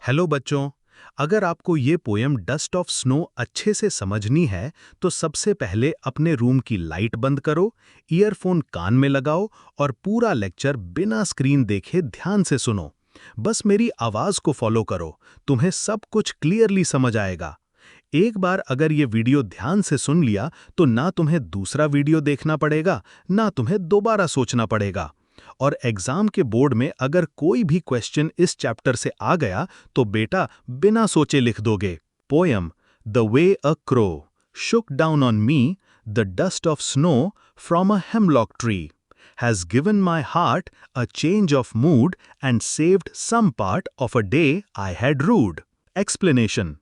Hello बच्चों। अगर आपको ये पोयम डस्ट ऑफ स्नो अच्छे से समझनी है तो सबसे पहले अपने रूम की लाइट बंद करो, ईयरफोन कान में लगाओ और पूरा लेक्चर बिना स्क्रीन देखे ध्यान से सुनो। बस मेरी आवाज को फॉलो करो, तुम्हें सब कुछ क्लियरली समझ आएगा। एक बार अगर ये वीडियो ध्यान से सुन लिया तो ना तुम्हें दूसरा वीडियो देखना पड़ेगा, ना तुम्हें दोबारा सोचना पड़ेगा। और एग्जाम के बोर्ड में अगर कोई भी क्वेश्चन इस चैप्टर से आ गया तो बेटा बिना सोचे लिख दोगे। Poem the way a crow shook down on me the dust of snow from a hemlock tree has given my heart a change of mood and saved some part of a day I had rued. Explanation.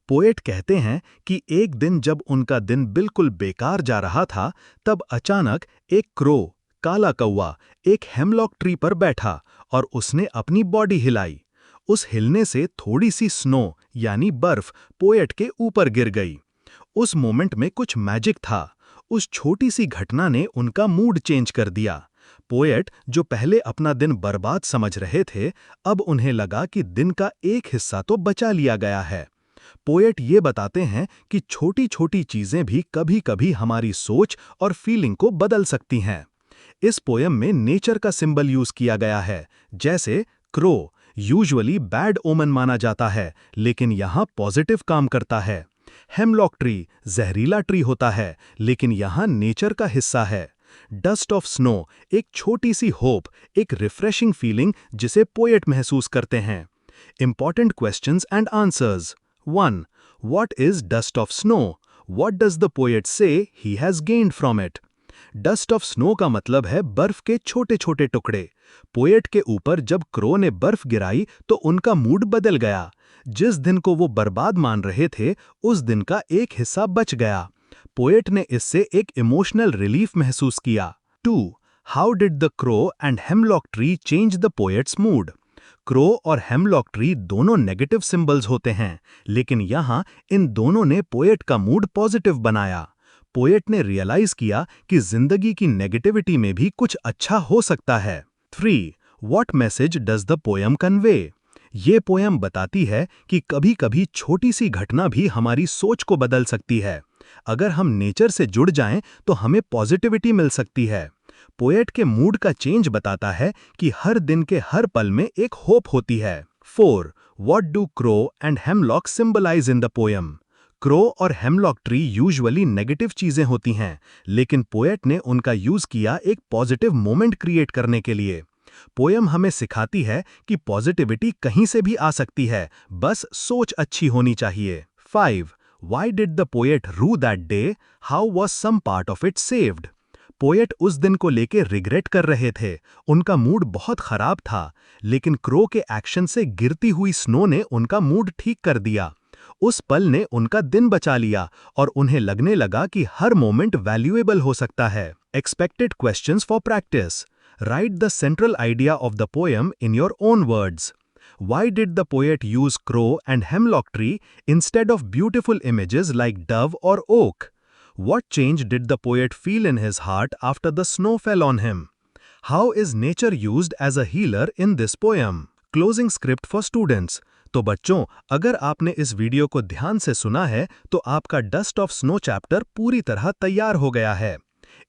Poet कहते हैं कि एक दिन जब उनका दिन बिल्कुल बेकार जा रहा था तब अचानक एक क्रो काला कौवा एक हेमलॉक ट्री पर बैठा और उसने अपनी बॉडी हिलाई। उस हिलने से थोड़ी सी स्नो यानी बर्फ पोएट के ऊपर गिर गई। उस मोमेंट में कुछ मैजिक था। उस छोटी सी घटना ने उनका मूड चेंज कर दिया। पोएट जो पहले अपना दिन बर्बाद समझ रहे थे, अब उन्हें लगा कि दिन का एक हिस्सा तो बचा लिया गया है। पोएट ये बताते हैं कि छोटी छोटी चीजें भी कभी-कभी हमारी सोच और फीलिंग को बदल सकती हैं। इस पोयम में नेचर का सिंबल यूज किया गया है, जैसे क्रो यूजुअली बैड ओमन माना जाता है लेकिन यहाँ पॉजिटिव काम करता है। हेमलॉक ट्री जहरीला ट्री होता है लेकिन यहाँ नेचर का हिस्सा है। डस्ट ऑफ स्नो एक छोटी सी होप, एक रिफ्रेशिंग फीलिंग जिसे पोएट महसूस करते हैं। Important questions and answers. 1. What is dust of snow? What does the poet say he has gained from it? Dust of snow का मतलब है बर्फ के छोटे छोटे टुकड़े। पोएट के ऊपर जब क्रो ने बर्फ गिराई तो उनका मूड बदल गया। जिस दिन को वो बर्बाद मान रहे थे उस दिन का एक हिस्सा बच गया। पोएट ने इससे एक इमोशनल रिलीफ महसूस किया। 2. How did the crow and hemlock tree change the poets mood? Crow और हेमलॉक ट्री दोनों नेगेटिव सिंबल्स होते हैं, लेकिन यहाँ इन दोनों ने पोएट का मूड पॉजिटिव बनाया। पोएट ने रियलाइज किया कि जिंदगी की नेगेटिविटी में भी कुछ अच्छा हो सकता है। 3. What message does the poem convey? ये पोयम बताती है कि कभी-कभी छोटी सी घटना भी हमारी सोच को बदल सकती है। अगर हम नेचर से जुड़ जाएं तो हमें पॉजिटिविटी मिल सकती है। पोएट के मूड का चेंज बताता है कि हर दिन के हर पल में एक होप होती है। 4. What do crow and hemlock symbolise in the poem? Crow और हेमलॉक ट्री यूजुअली नेगेटिव चीजें होती हैं, लेकिन पोएट ने उनका यूज किया एक पॉजिटिव मोमेंट क्रिएट करने के लिए। पोयम हमें सिखाती है कि पॉजिटिविटी कहीं से भी आ सकती है, बस सोच अच्छी होनी चाहिए। 5. Why did the poet rue that day? How was some part of it saved? Poet उस दिन को लेके रिग्रेट कर रहे थे। उनका मूड बहुत खराब था, लेकिन क्रो के एक्शन से गिरती हुई स्नो ने उनका मूड ठीक कर दिया। उस पल ने उनका दिन बचा लिया और उन्हें लगने लगा कि हर मोमेंट वैल्यूएबल हो सकता है। Expected questions for practice. Right the central idea of the poem in your own words. Why did the poet use crow and hemlock tree instead of beautiful images like dove or oak? What change did the poet feel in his heart after the snow fell on him? How is nature used as a healer in this poem? Closing script for students. तो बच्चों, अगर आपने इस video को ध्यान से सुना है तो आपका डस्ट ऑफ स्नो चैप्टर पूरी तरह तैयार हो गया है।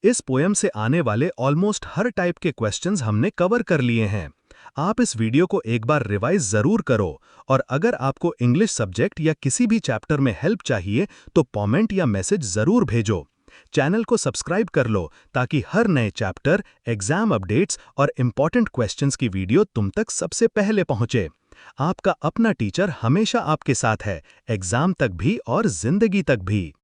इस पोयम से आने वाले ऑलमोस्ट हर टाइप के क्वेश्चंस हमने कवर कर लिए हैं। आप इस वीडियो को एक बार रिवाइज जरूर करो और अगर आपको इंग्लिश सब्जेक्ट या किसी भी चैप्टर में हेल्प चाहिए तो कमेंट या मैसेज जरूर भेजो। चैनल को सब्सक्राइब कर लो ताकि हर नए चैप्टर, एग्जाम अपडेट्स और इंपॉर्टेंट क्वेश्चंस की वीडियो तुम तक सबसे पहले पहुंचे। आपका अपना टीचर हमेशा आपके साथ है, एग्जाम तक भी और जिंदगी तक भी।